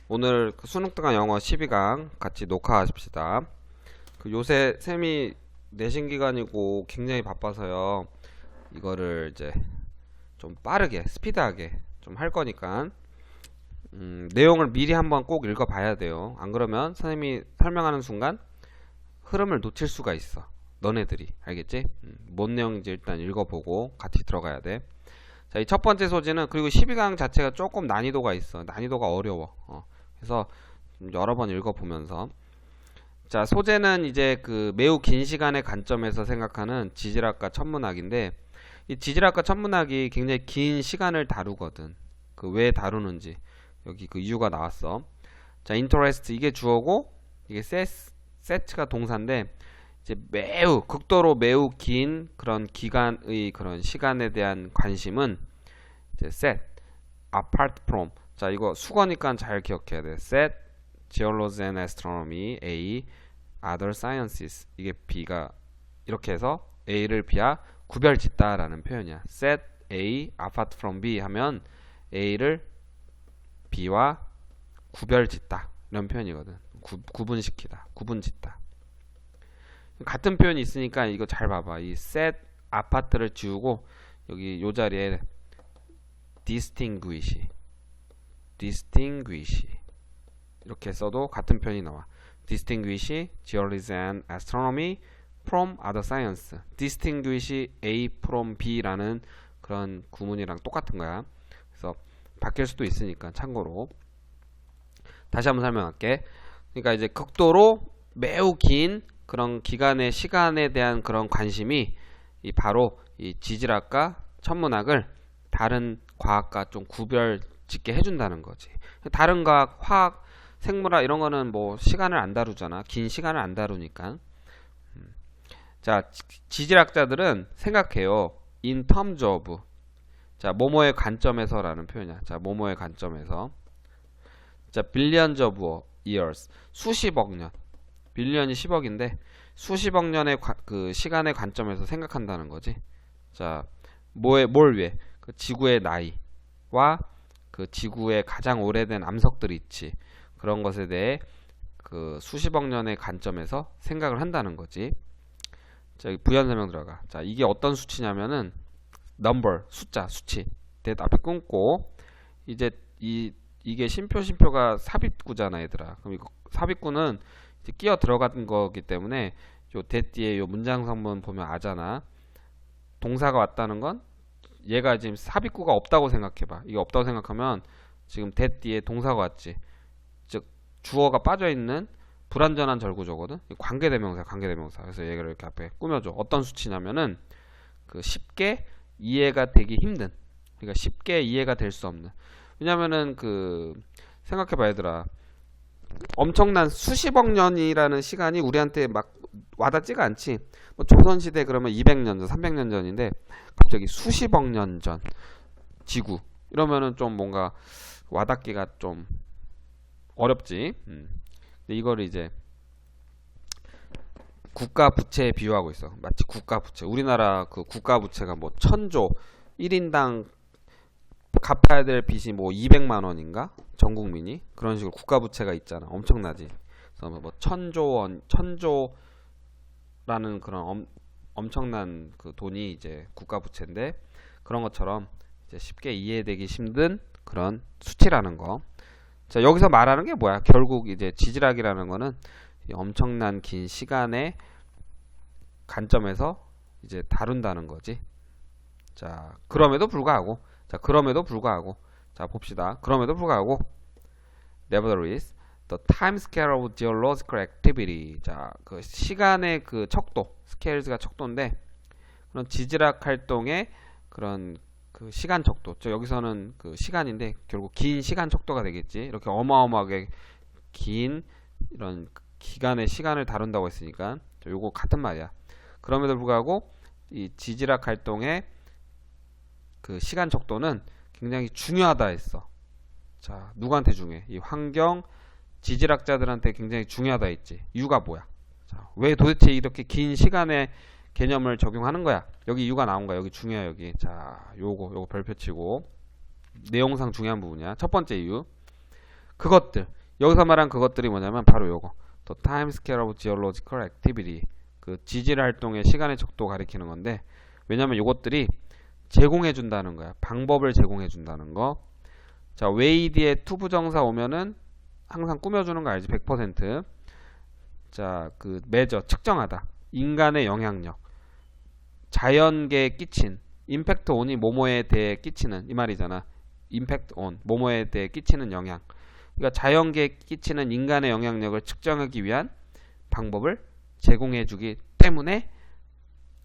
오늘 그 수능 등한 영어 12강 같이 녹화하십시다. 요새 쌤이 내신 기간이고 굉장히 바빠서요. 이거를 이제 좀 빠르게 스피드하게 좀 할 거니까 내용을 미리 한번 꼭 읽어 봐야 돼요. 안 그러면 선생님이 설명하는 순간 흐름을 놓칠 수가 있어. 너네들이 알겠지? 뭔 내용인지 일단 읽어보고 같이 들어가야 돼. 자, 이 첫 번째 소지는, 그리고 12강 자체가 조금 난이도가 있어. 난이도가 어려워. 그래서 여러 번 읽어보면서, 자, 소재는 이제 그 매우 긴 시간의 관점에서 생각하는 지질학과 천문학인데, 이 지질학과 천문학이 굉장히 긴 시간을 다루거든. 그 왜 다루는지 여기 그 이유가 나왔어. 자, interest 이게 주어고, 이게 set가 동사인데, 이제 매우 극도로 매우 긴 그런 기간의 그런 시간에 대한 관심은 이제 set, apart from. 자, 이거 수거니까 잘 기억해야 돼. set, geology and astronomy, A, other sciences. 이게 B가 이렇게 해서 A를 B와 구별짓다라는 표현이야. set A apart from B 하면 A를 B와 구별짓다 이런 표현이거든. 구분시키다, 구분짓다. 같은 표현이 있으니까 이거 잘 봐봐. 이 set 아파트를 지우고 여기 요 자리에 distinguish 이렇게 써도 같은 표현이 나와. distinguish geology and astronomy from other science. distinguish A from B라는 그런 구문이랑 똑같은 거야. 그래서 바뀔 수도 있으니까 참고로. 다시 한번 설명할게. 그러니까 이제 극도로 매우 긴 그런 기간의 시간에 대한 그런 관심이 바로 이 지질학과 천문학을 다른 과학과 좀 구별 짓게 해준다는 거지. 다른 과학, 화학, 생물학 이런 거는 뭐 시간을 안 다루잖아. 긴 시간을 안 다루니까. 자, 지질학자들은 생각해요. in terms of. 자, 뭐뭐의 관점에서라는 표현이야. 자, 뭐뭐의 관점에서. 자, billions of years. 수십억 년. 빌리언이 10억인데 수십억 년의 그 시간의 관점에서 생각한다는 거지. 자, 뭘 위해? 그 지구의 나이와 그 지구의 가장 오래된 암석들이 있지. 그런 것에 대해 그 수십억 년의 관점에서 생각을 한다는 거지. 자, 부연 설명 들어가. 자, 이게 어떤 수치냐면은 number, 숫자, 수치. 앞에 끊고 이제 이게 심표가 삽입구잖아, 얘들아. 그럼 이거 삽입구는 이제 끼어 들어간 거기 때문에 요 that 뒤에 요 문장 성분 보면 아잖아. 동사가 왔다는 건 얘가 지금 삽입구가 없다고 생각해봐. 이게 없다고 생각하면 지금 that 뒤에 동사가 왔지. 즉 주어가 빠져있는 불완전한 절구조거든. 관계대명사. 그래서 얘를 이렇게 앞에 꾸며줘. 어떤 수치냐면은 그 쉽게 이해가 되기 힘든. 그러니까 쉽게 이해가 될 수 없는. 왜냐면은 그 생각해봐 얘들아. 엄청난 수십억 년이라는 시간이 우리한테 막 와닿지가 않지. 뭐 조선시대 그러면 200년 전, 300년 전인데 갑자기 수십억 년 전 지구 이러면은 좀 뭔가 와닿기가 좀 어렵지. 근데 이거를 이제 국가 부채에 비유하고 있어. 마치 국가 부채. 우리나라 그 국가 부채가 뭐 1000조 1인당 갚아야 될 빚이 뭐 200만 원인가? 전 국민이 그런 식으로 국가 부채가 있잖아. 엄청나지. 그래서 뭐 1000조 원, 1000조라는 그런 엄청난 그 돈이 이제 국가 부채인데 그런 것처럼 이제 쉽게 이해되기 힘든 그런 수치라는 거. 자, 여기서 말하는 게 뭐야? 결국 이제 지질학이라는 거는 엄청난 긴 시간의 관점에서 이제 다룬다는 거지. 자, 그럼에도 불구하고 자, 봅시다. 그럼에도 불구하고 nevertheless the time scale of geological activity. 자, 그 시간의 그 척도, scales가 척도인데 그런 지질학 활동의 그런 그 시간 척도. 여기서는 그 시간인데 결국 긴 시간 척도가 되겠지. 이렇게 어마어마하게 긴 이런 기간의 시간을 다룬다고 했으니까 요거 같은 말이야. 그럼에도 불구하고 이 지질학 활동의 그 시간 척도는 굉장히 중요하다 했어. 자, 누구한테 중요해? 이 환경 지질학자들한테 굉장히 중요하다 했지. 이유가 뭐야? 자, 왜 도대체 이렇게 긴 시간의 개념을 적용하는 거야? 여기 이유가 나온 거야. 여기 중요해. 여기. 자, 요거 별표 치고 내용상 중요한 부분이야. 첫 번째 이유. 그것들 여기서 말한 그것들이 뭐냐면 바로 요거 The time scale of geological activity 그 지질 활동의 시간의 척도 가리키는 건데 왜냐면 요것들이 제공해 준다는 거야. 방법을 제공해 준다는 거. 자, 웨이드의 투부정사 오면은 항상 꾸며주는 거 알지? 100%. 자, 그 메저 측정하다. 인간의 영향력. 자연계에 끼친 임팩트 온이 뭐뭐에 대해 끼치는 이 말이잖아. 임팩트 온 뭐뭐에 대해 끼치는 영향. 그러니까 자연계에 끼치는 인간의 영향력을 측정하기 위한 방법을 제공해 주기 때문에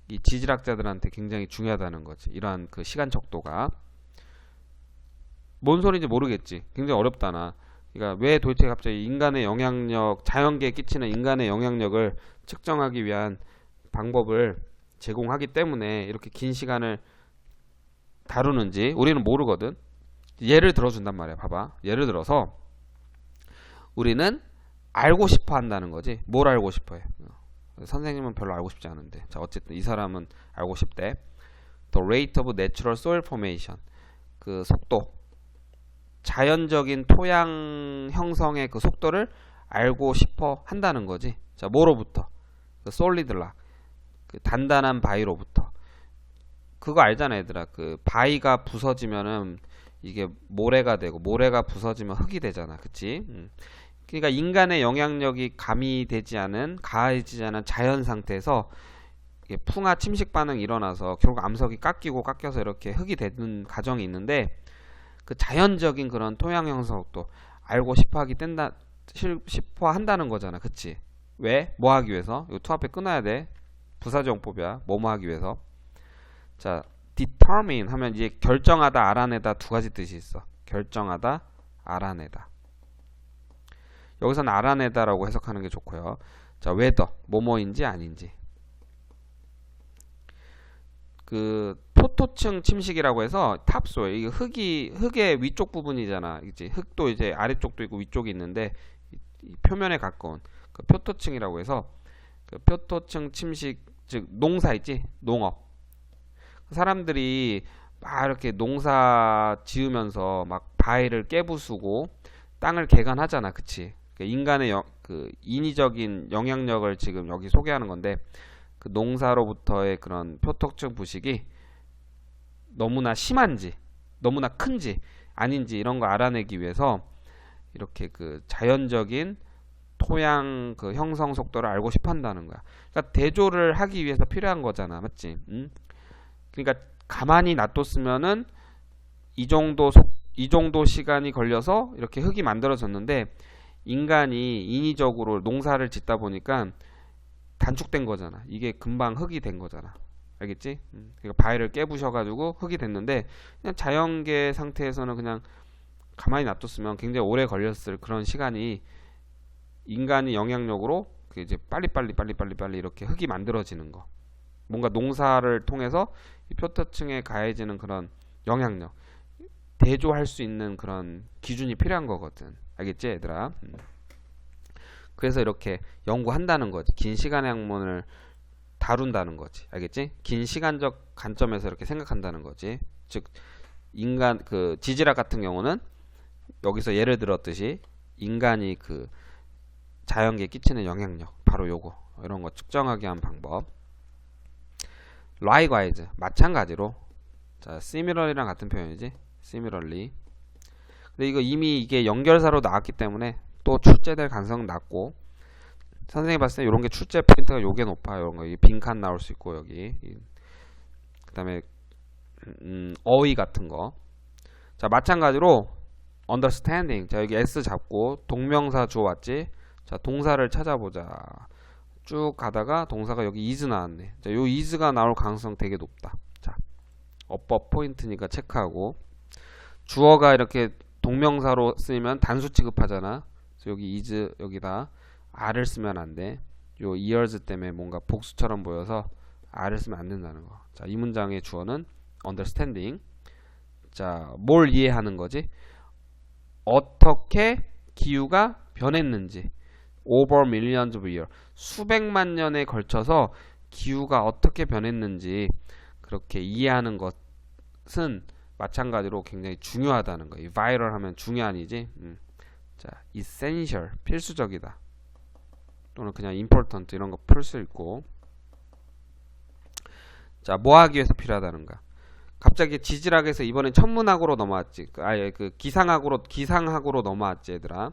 이 지질학자들한테 굉장히 중요하다는 거지. 이러한 그 시간 척도가 뭔 소리인지 모르겠지. 굉장히 어렵다나. 그러니까 왜 도대체 갑자기 인간의 영향력, 자연계에 끼치는 인간의 영향력을 측정하기 위한 방법을 제공하기 때문에 이렇게 긴 시간을 다루는지 우리는 모르거든. 예를 들어준단 말이야. 봐봐. 예를 들어서 우리는 알고 싶어 한다는 거지. 뭘 알고 싶어 해? 선생님은 별로 알고 싶지 않은데. 자, 어쨌든 이 사람은 알고 싶대. The rate of natural soil formation. 그 속도. 자연적인 토양 형성의 그 속도를 알고 싶어 한다는 거지. 자, 뭐로부터? 그 solid rock. 그 단단한 바위로부터. 그거 알잖아, 얘들아. 그 바위가 부서지면은 이게 모래가 되고 모래가 부서지면 흙이 되잖아. 그치? 그러니까 인간의 영향력이 가미되지 않은 가해지지 않은 자연 상태에서 풍화 침식 반응이 일어나서 결국 암석이 깎여서 이렇게 흙이 되는 과정이 있는데 그 자연적인 그런 토양 형성도 알고 싶어 한다는 거잖아. 그치? 왜? 뭐 하기 위해서? 이거 투 앞에 끊어야 돼. 부사정법이야. 뭐뭐 하기 위해서. 자, determine 하면 이제 결정하다, 알아내다 두 가지 뜻이 있어. 결정하다, 알아내다. 여기서는 알아내다라고 해석하는 게 좋고요. 자, whether 뭐뭐인지 아닌지. 그 표토층 침식이라고 해서 탑소일 이게 흙의 위쪽 부분이잖아. 이제 흙도 이제 아래쪽도 있고 위쪽이 있는데 이 표면에 가까운 그 표토층이라고 해서 그 표토층 침식 즉 농사 있지 농업 사람들이 막 이렇게 농사 지으면서 막 바위를 깨부수고 땅을 개간하잖아. 그치? 인간의 그 인위적인 영향력을 지금 여기 소개하는 건데 그 농사로부터의 그런 표토층 부식이 너무나 심한지 너무나 큰지 아닌지 이런 거 알아내기 위해서 이렇게 그 자연적인 토양 그 형성 속도를 알고 싶어 한다는 거야. 그러니까 대조를 하기 위해서 필요한 거잖아. 맞지? 그러니까 가만히 놔뒀으면은 이 정도 시간이 걸려서 이렇게 흙이 만들어졌는데 인간이 인위적으로 농사를 짓다 보니까 단축된 거잖아. 이게 금방 흙이 된 거잖아. 알겠지? 그러니까 바위를 깨부셔가지고 흙이 됐는데 그냥 자연계 상태에서는 그냥 가만히 놔뒀으면 굉장히 오래 걸렸을 그런 시간이 인간이 영향력으로 그 이제 빨리빨리 이렇게 흙이 만들어지는 거. 뭔가 농사를 통해서 이 표토층에 가해지는 그런 영향력 대조할 수 있는 그런 기준이 필요한 거거든. 알겠지, 얘들아? 그래서 이렇게 연구한다는 거지. 긴 시간의 학문을 다룬다는 거지. 알겠지? 긴 시간적 관점에서 이렇게 생각한다는 거지. 즉 인간 그 지질학 같은 경우는 여기서 예를 들었듯이 인간이 그 자연계에 끼치는 영향력 바로 요거 이런 거 측정하기 위한 방법. likewise 마찬가지로 자 similarly랑 같은 표현이지. similarly. 근데 이거 이미 이게 연결사로 나왔기 때문에 또 출제될 가능성은 낮고 선생님이 봤을 때 이런 게 출제 포인트가 요게 높아요. 이런 거 빈칸 나올 수 있고 여기 그 다음에 어휘 같은 거. 자 마찬가지로 understanding 자 여기 S 잡고 동명사 주어 왔지. 자 동사를 찾아보자. 쭉 가다가 동사가 여기 is 나왔네. 자 요 is가 나올 가능성 되게 높다. 자 어법 포인트니까 체크하고 주어가 이렇게 동명사로 쓰이면 단수 취급하잖아. 그래서 여기 is 여기다 R을 쓰면 안 돼. 요 years 때문에 뭔가 복수처럼 보여서 R을 쓰면 안 된다는 거. 자, 이 문장의 주어는 understanding. 자, 뭘 이해하는 거지? 어떻게 기후가 변했는지. over millions of years. 수백만 년에 걸쳐서 기후가 어떻게 변했는지 그렇게 이해하는 것은 마찬가지로 굉장히 중요하다는 거예요. viral 하면 중요한이지. 자, essential 필수적이다. 또는 그냥 important 이런 거 풀 수 있고. 자, 뭐 하기 위해서 필요하다는가? 갑자기 지질학에서 이번엔 천문학으로 넘어왔지. 아예 그 기상학으로 넘어왔지, 얘들아.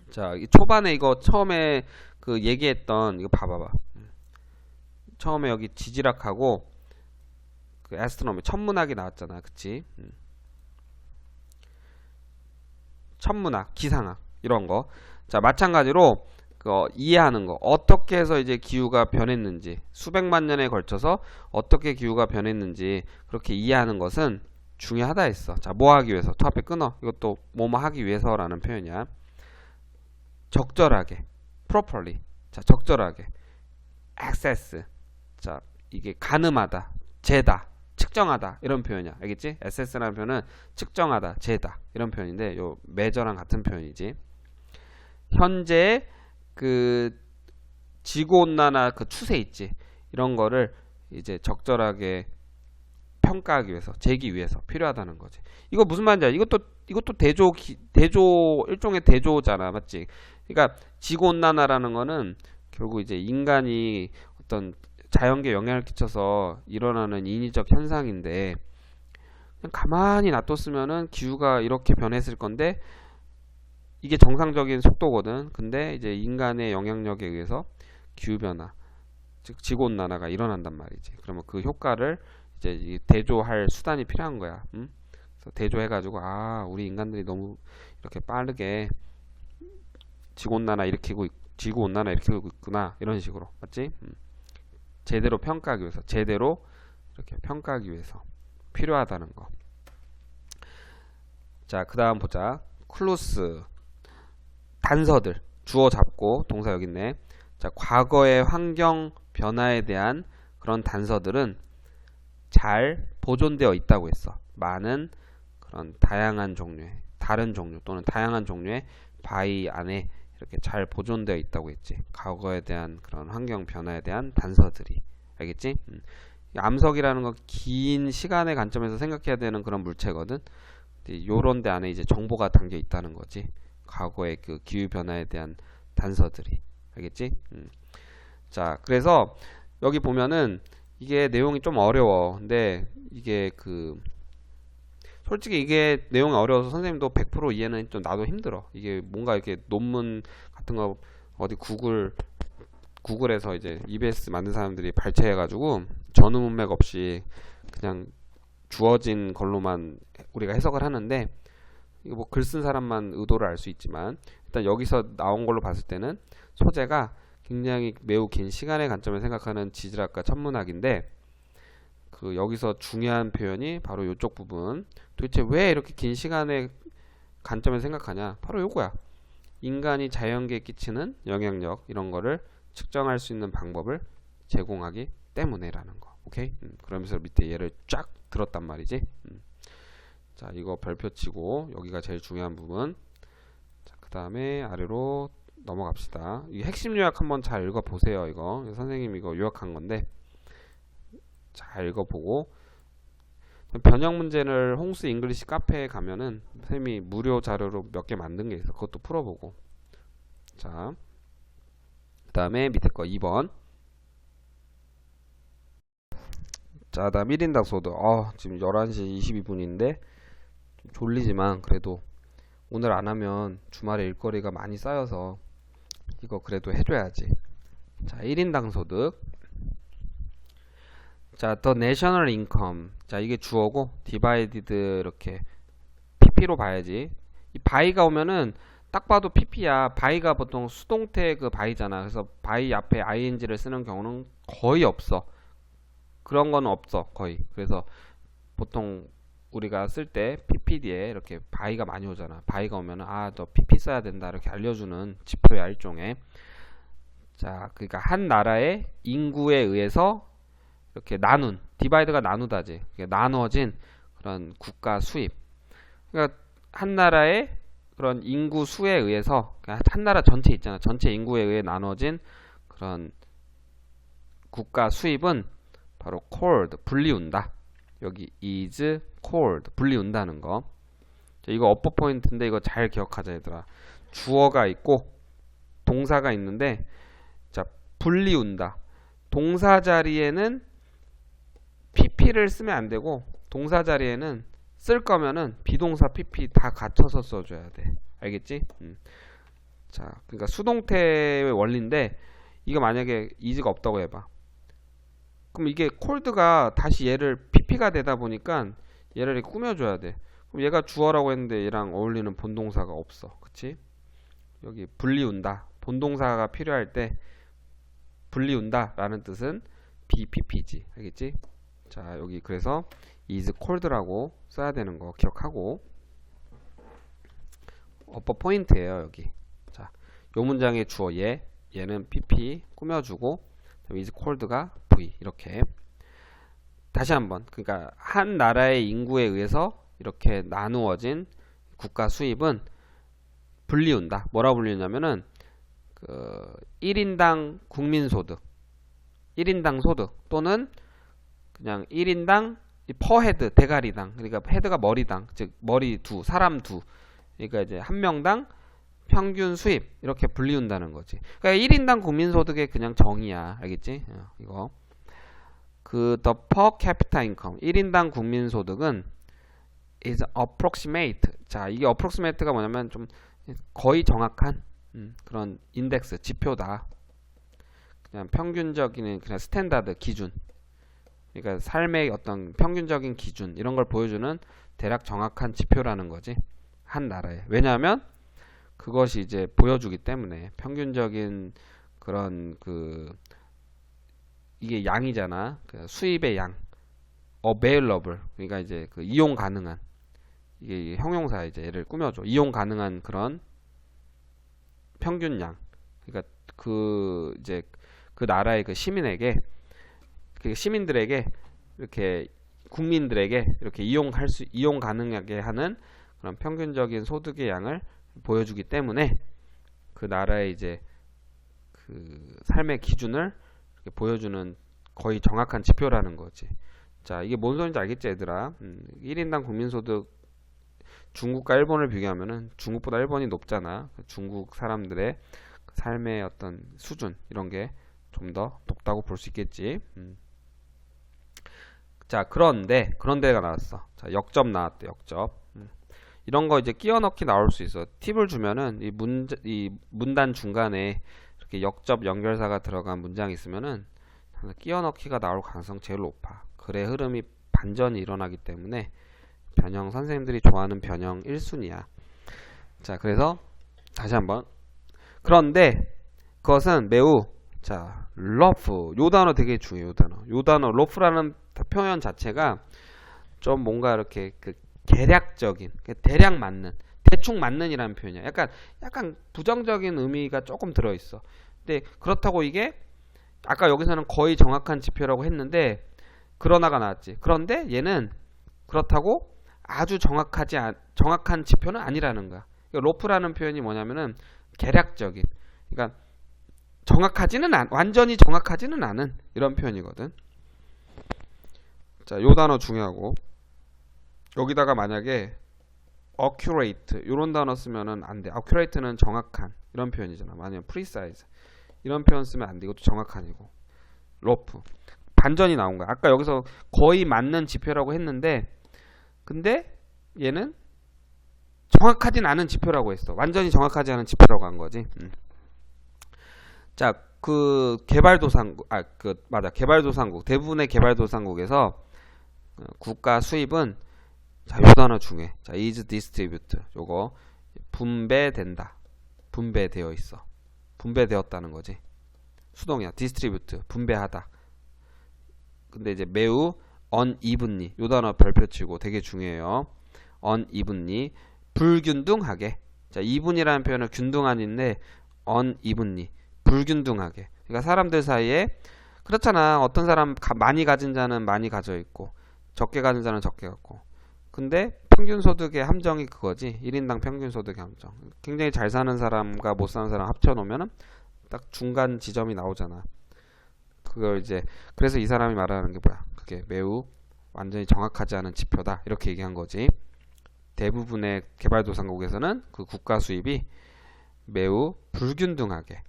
자, 이 초반에 이거 처음에 그 얘기했던 이거 봐봐봐. 처음에 여기 지질학하고 그 애스트로노미 천문학이 나왔잖아, 그치? 천문학, 기상학 이런 거. 자, 마찬가지로 이해하는 거. 어떻게 해서 이제 기후가 변했는지, 수백만 년에 걸쳐서 어떻게 기후가 변했는지 그렇게 이해하는 것은 중요하다 했어. 자, 뭐 하기 위해서? 저 앞에 끊어. 이것도 뭐뭐 하기 위해서라는 표현이야. 적절하게, properly. 자, 적절하게. access. 자, 이게 가늠하다, 재다, 측정하다 이런 표현이야. 알겠지? assess라는 표현은 측정하다, 재다 이런 표현인데 요 measure랑 같은 표현이지. 현재 그 지구온난화 그 추세 있지, 이런 거를 이제 적절하게 평가하기 위해서, 재기 위해서 필요하다는 거지. 이거 무슨 말인지 알지? 이것도 대조 일종의 대조잖아, 맞지? 그러니까 지구온난화라는 거는 결국 이제 인간이 어떤 자연계에 영향을 끼쳐서 일어나는 인위적 현상인데, 그냥 가만히 놔뒀으면은 기후가 이렇게 변했을 건데 이게 정상적인 속도거든. 근데 이제 인간의 영향력에 의해서 기후변화, 즉 지구온난화가 일어난단 말이지. 그러면 그 효과를 이제 대조할 수단이 필요한 거야. 응? 그래서 대조해가지고 우리 인간들이 너무 이렇게 빠르게 지구온난화 일으키고 있구나 이런 식으로, 맞지? 제대로 평가하기 위해서, 제대로 이렇게 평가하기 위해서 필요하다는 거. 자, 그 다음 보자. 클로스, 단서들, 주어 잡고 동사 여기 있네. 자, 과거의 환경 변화에 대한 그런 단서들은 잘 보존되어 있다고 했어. 많은 그런 다양한 종류의 또는 다양한 종류의 바위 안에 이렇게 잘 보존되어 있다고 했지. 과거에 대한 그런 환경 변화에 대한 단서들이. 알겠지? 암석이라는 건 긴 시간의 관점에서 생각해야 되는 그런 물체거든. 요런 데 안에 이제 정보가 담겨 있다는 거지. 과거의 그 기후 변화에 대한 단서들이. 알겠지? 자, 그래서 여기 보면은 이게 내용이 좀 어려워. 근데 이게 솔직히 이게 내용이 어려워서 선생님도 100% 이해는 좀 나도 힘들어. 이게 뭔가 이렇게 논문 같은 거 어디 구글에서 이제 EBS 만든 사람들이 발췌해가지고 전후 문맥 없이 그냥 주어진 걸로만 우리가 해석을 하는데, 이거 뭐 글 쓴 사람만 의도를 알 수 있지만 일단 여기서 나온 걸로 봤을 때는 소재가 굉장히 매우 긴 시간의 관점을 생각하는 지질학과 천문학인데, 그 여기서 중요한 표현이 바로 이쪽 부분. 도대체 왜 이렇게 긴 시간의 관점을 생각하냐? 바로 요거야. 인간이 자연계에 끼치는 영향력 이런 거를 측정할 수 있는 방법을 제공하기 때문에라는 거. 오케이? 그러면서 밑에 얘를 쫙 들었단 말이지. 자, 이거 별표 치고 여기가 제일 중요한 부분. 자, 그 다음에 아래로 넘어갑시다. 이 핵심 요약 한번 잘 읽어보세요. 이거 선생님 이거 요약한 건데 잘 읽어보고, 변형 문제를 홍수 잉글리시 카페에 가면은 선생님이 무료 자료로 몇 개 만든 게 있어. 그것도 풀어보고. 자, 그 다음에 밑에 거 2번. 자, 다음 1인당 소득. 지금 11시 22분인데 좀 졸리지만 그래도 오늘 안 하면 주말에 일거리가 많이 쌓여서 이거 그래도 해줘야지. 자, 1인당 소득. 자, the national income. 자, 이게 주어고 divided 이렇게 pp로 봐야지. 이 by가 오면은 딱 봐도 pp야. by가 보통 수동태 그 by잖아. 그래서 by 앞에 ing를 쓰는 경우는 거의 없어. 그런 건 없어, 거의. 그래서 보통 우리가 쓸 때 ppd에 이렇게 by가 많이 오잖아. by가 오면은 너 pp 써야 된다 이렇게 알려주는 지표야, 일종의. 자, 그러니까 한 나라의 인구에 의해서 이렇게 디바이드가 나누다지. 나누어진 그런 국가 수입. 그러니까 한 나라의 그런 인구 수에 의해서, 그러니까 한 나라 전체 있잖아. 전체 인구에 의해 나누어진 그런 국가 수입은 바로 called, 불리운다. 여기 is called, 불리운다는 거. 자, 이거 어퍼 포인트인데 이거 잘 기억하자 얘들아. 주어가 있고 동사가 있는데 자, 분리운다. 동사 자리에는 pp를 쓰면 안 되고 동사 자리에는 쓸 거면은 비동사 pp 다 갖춰서 써줘야 돼. 알겠지? 자, 그러니까 수동태의 원리인데 이거 만약에 is가 없다고 해봐. 그럼 이게 콜드가 다시 얘를 pp가 되다 보니까 얘를 이렇게 꾸며줘야 돼. 그럼 얘가 주어라고 했는데 얘랑 어울리는 본동사가 없어. 그치? 여기 분리운다. 본동사가 필요할 때 분리운다 라는 뜻은 bpp지. 알겠지? 자, 여기 그래서 is cold라고 써야 되는 거 기억하고 어퍼 포인트예요 여기. 자, 요 문장의 주어 얘는 pp 꾸며주고 is cold가 v 이렇게. 다시 한번 그러니까 한 나라의 인구에 의해서 이렇게 나누어진 국가 수입은 분리운다. 뭐라고 불리냐면은 그 1인당 국민소득 1인당 소득 또는 그냥 1인당 per 헤드 대가리당 그러니까 헤드가 머리당 즉 머리 두 사람 두 그러니까 이제 한 명당 평균 수입 이렇게 분리운다는 거지. 그러니까 1인당 국민소득의 그냥 정의야. 알겠지? 이거 그 the per capita income 1인당 국민소득은 is approximate. 자, 이게 approximate가 뭐냐면 좀 거의 정확한 그런 인덱스 지표다. 그냥 평균적인 그냥 스탠다드 기준. 그러니까 삶의 어떤 평균적인 기준 이런 걸 보여주는 대략 정확한 지표라는 거지. 한 나라에. 왜냐하면 그것이 이제 보여주기 때문에 평균적인 그런 그 이게 양이잖아. 그 수입의 양. available. 그러니까 이제 그 이용 가능한 이게 형용사 이제 얘를 꾸며줘. 이용 가능한 그런 평균량. 그러니까 그 이제 그 나라의 그 시민에게 그 시민들에게 이렇게 국민들에게 이렇게 이용 가능하게 하는 그런 평균적인 소득의 양을 보여주기 때문에 그 나라의 이제 그 삶의 기준을 이렇게 보여주는 거의 정확한 지표라는 거지. 자, 이게 뭔 소리인지 알겠지, 얘들아? 1인당 국민소득 중국과 일본을 비교하면은 중국보다 일본이 높잖아. 중국 사람들의 삶의 어떤 수준 이런 게 좀 더 높다고 볼 수 있겠지. 자, 그런데가 나왔어. 자, 역접 나왔대. 역접. 이런 거 이제 끼워 넣기 나올 수 있어. 팁을 주면은 이 문단 중간에 이렇게 역접 연결사가 들어간 문장이 있으면은 끼워 넣기가 나올 가능성 제일 높아. 글의 흐름이 반전이 일어나기 때문에 변형 선생님들이 좋아하는 변형 1순위야. 자, 그래서 다시 한번. 그런데 그것은 매우 자, 러프. 요 단어 되게 중요해요. 요 단어 러프라는 표현 자체가 좀 뭔가 이렇게 그 계략적인, 대략 맞는, 대충 맞는이라는 표현이야. 약간 부정적인 의미가 조금 들어 있어. 근데 그렇다고 이게 아까 여기서는 거의 정확한 지표라고 했는데 그러나가 나왔지. 그런데 얘는 그렇다고 아주 정확한 지표는 아니라는 거야. 그러니까 로프라는 표현이 뭐냐면은 계략적인. 그러니까 완전히 정확하지는 않은 이런 표현이거든. 자, 요 단어 중요하고 여기다가 만약에 accurate 이런 단어 쓰면은 안 돼. accurate는 정확한 이런 표현이잖아. 만약에 precise 이런 표현 쓰면 안 돼. 이것도 정확한이고. rough 반전이 나온 거야. 아까 여기서 거의 맞는 지표라고 했는데 근데 얘는 정확하진 않은 지표라고 했어. 완전히 정확하지 않은 지표라고 한 거지. 자, 그 개발도상국 대부분의 개발도상국에서 국가 수입은 자, 요 단어 중에 자, is distribute 요거 분배된다. 분배되어 있어. 분배되었다는 거지. 수동이야. distribute 분배하다. 근데 이제 매우 unevenly 요 단어 별표 치고 되게 중요해요. unevenly 불균등하게. 자, even이라는 표현은 균등한인데 unevenly 불균등하게. 그러니까 사람들 사이에 그렇잖아. 어떤 사람 많이 가진 자는 많이 가져 있고 적게 가진 자는 적게 갖고. 근데 평균소득의 함정이 그거지. 1인당 평균소득의 함정. 굉장히 잘 사는 사람과 못 사는 사람 합쳐놓으면은 딱 중간 지점이 나오잖아. 그걸 이제 그래서 이 사람이 말하는 게 뭐야? 그게 매우 완전히 정확하지 않은 지표다. 이렇게 얘기한 거지. 대부분의 개발도상국에서는 그 국가 수입이 매우 불균등하게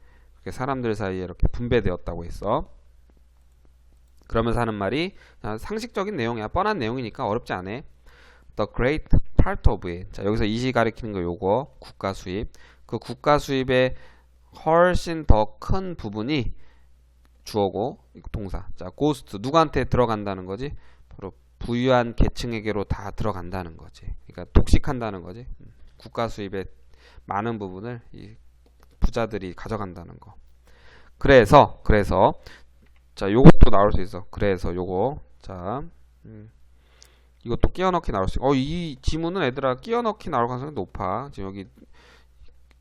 사람들 사이에 이렇게 분배되었다고 했어. 그러면서 하는 말이 상식적인 내용이야. 뻔한 내용이니까 어렵지 않아. The great part of it. 자, 여기서 이시 가리키는 거 요거 국가 수입. 그 국가 수입의 훨씬 더 큰 부분이 주어고 동사. 자, goes to 누구한테 들어간다는 거지? 바로 부유한 계층에게로 다 들어간다는 거지. 그러니까 독식한다는 거지. 국가 수입의 많은 부분을 이 부자들이 가져간다는 거. 그래서 자, 요것도 나올 수 있어. 그래서 요거 자, 이것도 끼워 넣기 나올 수 있어. 이 지문은 애들아 끼워 넣기 나올 가능성이 높아. 지금 여기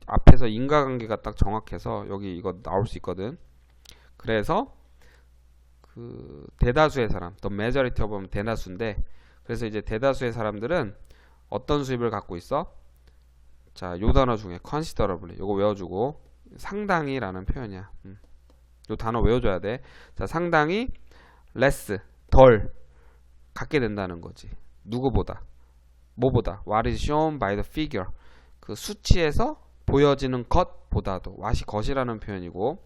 앞에서 인과관계가 딱 정확해서 여기 이거 나올 수 있거든. 그래서 그 대다수의 사람, 더 majority of 보면 대다수인데, 그래서 이제 대다수의 사람들은 어떤 수입을 갖고 있어? 자, 요 단어 중에 considerably 요거 외워주고, 상당히라는 표현이야. 요 단어 외워줘야 돼. 자, 상당히 less 덜 갖게 된다는 거지. 누구보다? 뭐보다? What is shown by the figure. 그 수치에서 보여지는 것보다도. what이 것이라는 표현이고,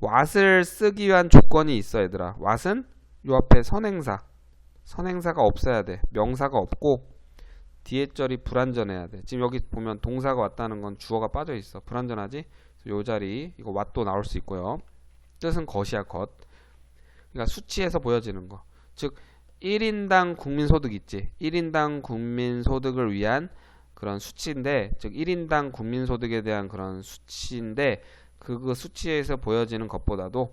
what을 쓰기 위한 조건이 있어 얘들아. what은 요 앞에 선행사가 없어야 돼. 명사가 없고 뒤에 절이 불완전해야 돼. 지금 여기 보면 동사가 왔다는 건 주어가 빠져 있어. 불완전하지? 요 자리 이거 what도 나올 수 있고요. 뜻은 것이야 것. 그러니까 수치에서 보여지는 거. 즉 1인당 국민소득 있지. 1인당 국민소득을 위한 그런 수치인데, 즉 1인당 국민소득에 대한 그런 수치인데, 그 수치에서 보여지는 것보다도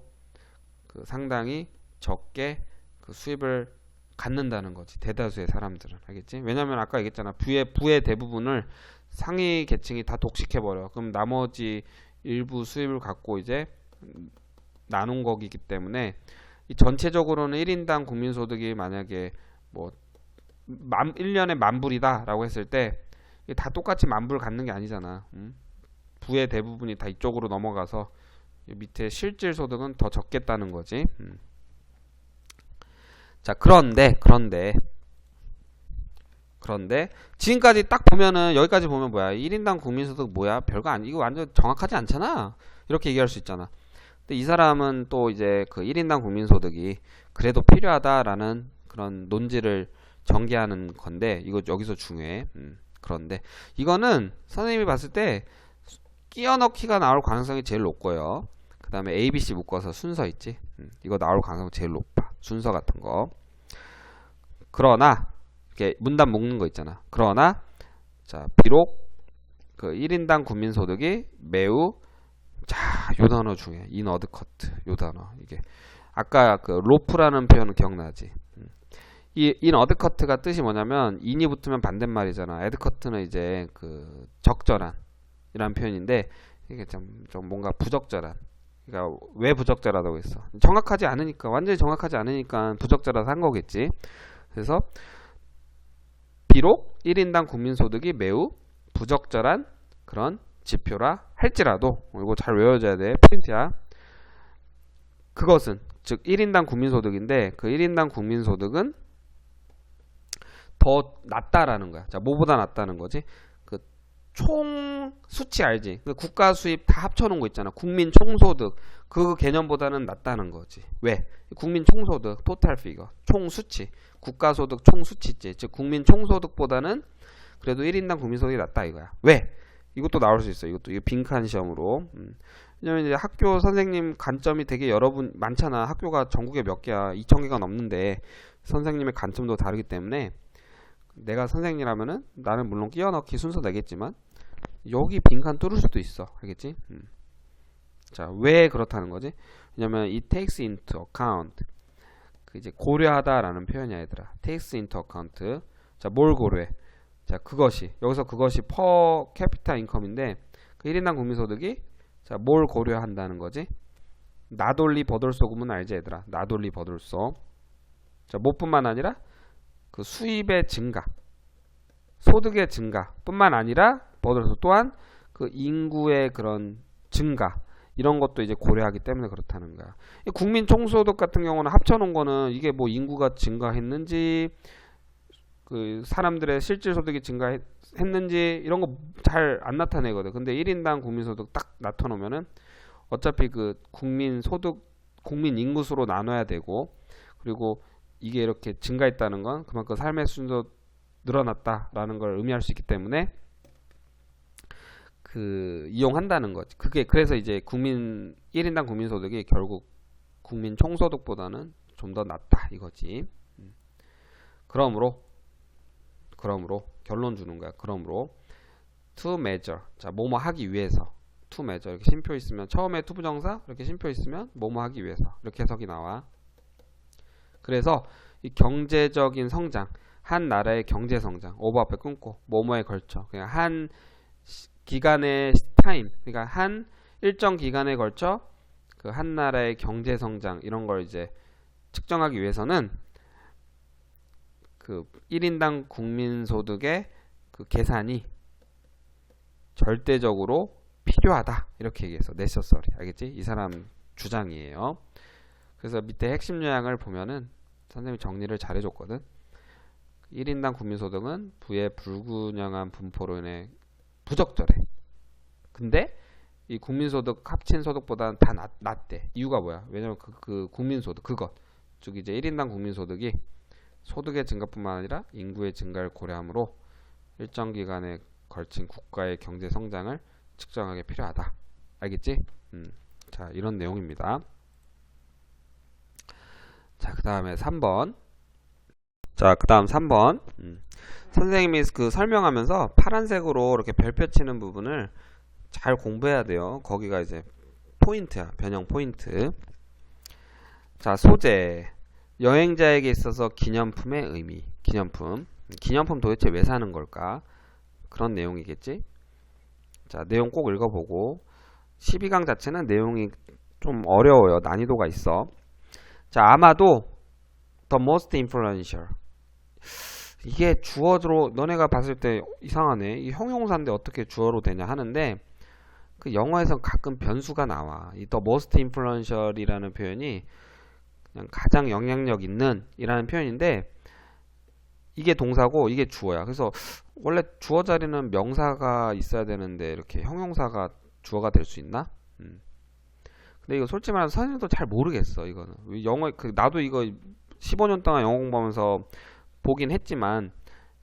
그 상당히 적게 그 수입을 갖는다는 거지. 대다수의 사람들은. 알겠지? 왜냐면 아까 얘기했잖아. 부의 대부분을 상위 계층이 다 독식해버려. 그럼 나머지 일부 수입을 갖고 이제 나눈 거기 때문에 이 전체적으로는 1인당 국민소득이 만약에 뭐 1년에 10,000불이다 라고 했을 때 다 똑같이 10,000불 갖는 게 아니잖아. 부의 대부분이 다 이쪽으로 넘어가서 밑에 실질 소득은 더 적겠다는 거지. 자, 그런데 지금까지 딱 보면은 여기까지 보면 뭐야? 1인당 국민소득 뭐야? 별거 아니. 이거 완전 정확하지 않잖아. 이렇게 얘기할 수 있잖아. 근데 이 사람은 또 이제 그 1인당 국민소득이 그래도 필요하다라는 그런 논지를 전개하는 건데, 이거 여기서 중요해. 그런데 이거는 선생님이 봤을 때 끼워 넣기가 나올 가능성이 제일 높고요. 그 다음에 A, B, C 묶어서 순서 있지. 이거 나올 가능성이 제일 높아. 순서 같은 거. 그러나 이렇게 문단 묶는 거 있잖아. 그러나 자, 비록 그 1인당 국민소득이 매우 자, 요 단어 중에 인어드커트 요 단어. 이게 아까 그 로프라는 표현은 기억나지? 이 인어드커트가 뜻이 뭐냐면 인이 붙으면 반대말이잖아. 에드커트는 이제 그 적절한 이란 표현인데, 이게 좀 뭔가 부적절한. 그러니까 왜 부적절하다고 했어? 정확하지 않으니까, 완전히 정확하지 않으니까 부적절하다 한 거겠지. 그래서 비록 1인당 국민소득이 매우 부적절한 그런 지표라 할지라도, 이거 잘 외워줘야 돼. 포인트야. 그것은 즉 1인당 국민소득인데, 그 1인당 국민소득은 더 낮다라는 거야. 자, 뭐보다 낮다는 거지? 그 총 수치 알지? 그 국가 수입 다 합쳐놓은 거 있잖아. 국민 총소득 그 개념보다는 낮다는 거지. 왜? 국민 총소득 토탈 피거 총 수치, 국가 소득 총 수치지. 즉 국민 총소득보다는 그래도 1인당 국민소득이 낮다 이거야. 왜? 이것도 나올 수 있어. 이것도 이거 빈칸 시험으로. 왜냐면 이제 학교 선생님 관점이 되게 여러분 많잖아. 학교가 전국에 몇 개야? 2,000개가 넘는데 선생님의 관점도 다르기 때문에 내가 선생님이라면은 나는 물론 끼워 넣기 순서 내겠지만 여기 빈칸 뚫을 수도 있어. 알겠지? 자, 왜 그렇다는 거지? 왜냐면 이 takes into account 그 이제 고려하다라는 표현이야 얘들아. takes into account. 자, 뭘 고려해? 자, 그것이 여기서 그것이 per capita income인데 그 1인당 국민소득이 자, 뭘 고려한다는 거지? 나돌리 버돌소 구문 알지 얘들아? 나돌리 버돌소. 자, 뭐뿐만 아니라 그 수입의 증가, 소득의 증가 뿐만 아니라 버돌소 또한 그 인구의 그런 증가 이런 것도 이제 고려하기 때문에 그렇다는 거야. 국민 총소득 같은 경우는 합쳐놓은 거는 이게 뭐 인구가 증가했는지 그 사람들의 실질 소득이 했는지 이런 거 잘 안 나타내거든. 근데 1인당 국민소득 딱 나타놓으면은 어차피 그 국민 인구수로 나눠야 되고, 그리고 이게 이렇게 증가했다는 건 그만큼 삶의 수준도 늘어났다라는 걸 의미할 수 있기 때문에 이용한다는 거지. 그게 그래서 이제 1인당 국민소득이 결국 국민 총소득보다는 좀 더 낫다 이거지. 그러므로 결론 주는 거야. 그러므로 to measure, 자 뭐뭐 하기 위해서, to measure 이렇게 쉼표 있으면 처음에 to 부정사 이렇게 쉼표 있으면 뭐뭐 하기 위해서 이렇게 해석이 나와. 그래서 이 경제적인 성장, 한 나라의 경제 성장, 오버 앞에 끊고 뭐뭐에 걸쳐 그냥 한 기간의 타임, 그러니까 한 일정 기간에 걸쳐 그 한 나라의 경제 성장 이런 걸 이제 측정하기 위해서는 그 1인당 국민소득의 그 계산이 절대적으로 필요하다 이렇게 얘기해서 네셔서리, 알겠지? 이 사람 주장이에요. 그래서 밑에 핵심 요약을 보면은 선생님이 정리를 잘 해줬거든. 1인당 국민소득은 부의 불균형한 분포로 인해 부적절해. 근데 이 국민소득 합친 소득보다는 다 낮대. 이유가 뭐야? 왜냐면 그 국민소득 그것, 즉 이제 1인당 국민소득이 소득의 증가뿐만 아니라 인구의 증가를 고려하므로 일정 기간에 걸친 국가의 경제 성장을 측정하기 필요하다. 알겠지? 자, 이런 내용입니다. 자, 그 다음에 3번. 자, 그 다음 3번. 선생님이 그 설명하면서 파란색으로 이렇게 별표 치는 부분을 잘 공부해야 돼요. 거기가 이제 포인트야. 변형 포인트. 자, 소재. 여행자에게 있어서 기념품의 의미. 기념품 도대체 왜 사는 걸까? 그런 내용이겠지? 자, 내용 꼭 읽어보고. 12강 자체는 내용이 좀 어려워요. 난이도가 있어. 자, 아마도 the most influential. 이게 주어로 너네가 봤을 때 이상하네. 이 형용사인데 어떻게 주어로 되냐 하는데, 그 영어에선 가끔 변수가 나와. 이 the most influential이라는 표현이 그냥 가장 영향력 있는 이라는 표현인데, 이게 동사고 이게 주어야. 그래서 원래 주어 자리는 명사가 있어야 되는데 이렇게 형용사가 주어가 될 수 있나? 근데 이거 솔직히 말해서 선생님도 잘 모르겠어. 이거는 영어 나도 이거 15년 동안 영어 공부하면서 보긴 했지만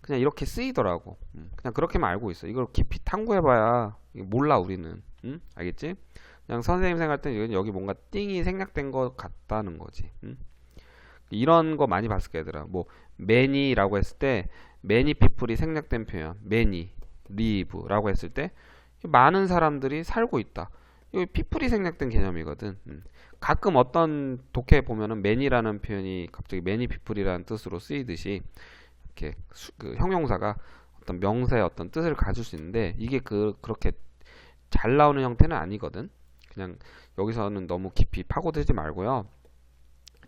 그냥 이렇게 쓰이더라고. 그냥 그렇게만 알고 있어. 이걸 깊이 탐구해봐야 몰라 우리는. 알겠지? 그냥 선생님 생각할 때는 여기 뭔가 띵이 생략된 것 같다는 거지. 이런 거 많이 봤을 거야 얘들아. 뭐 many라고 했을 때 many people이 생략된 표현, many, live라고 했을 때 많은 사람들이 살고 있다. 이 people이 생략된 개념이거든. 가끔 어떤 독해 보면은 many라는 표현이 갑자기 many people이라는 뜻으로 쓰이듯이 이렇게 그 형용사가 어떤 명사의 어떤 뜻을 가질 수 있는데, 이게 그렇게 잘 나오는 형태는 아니거든. 그냥 여기서는 너무 깊이 파고들지 말고요.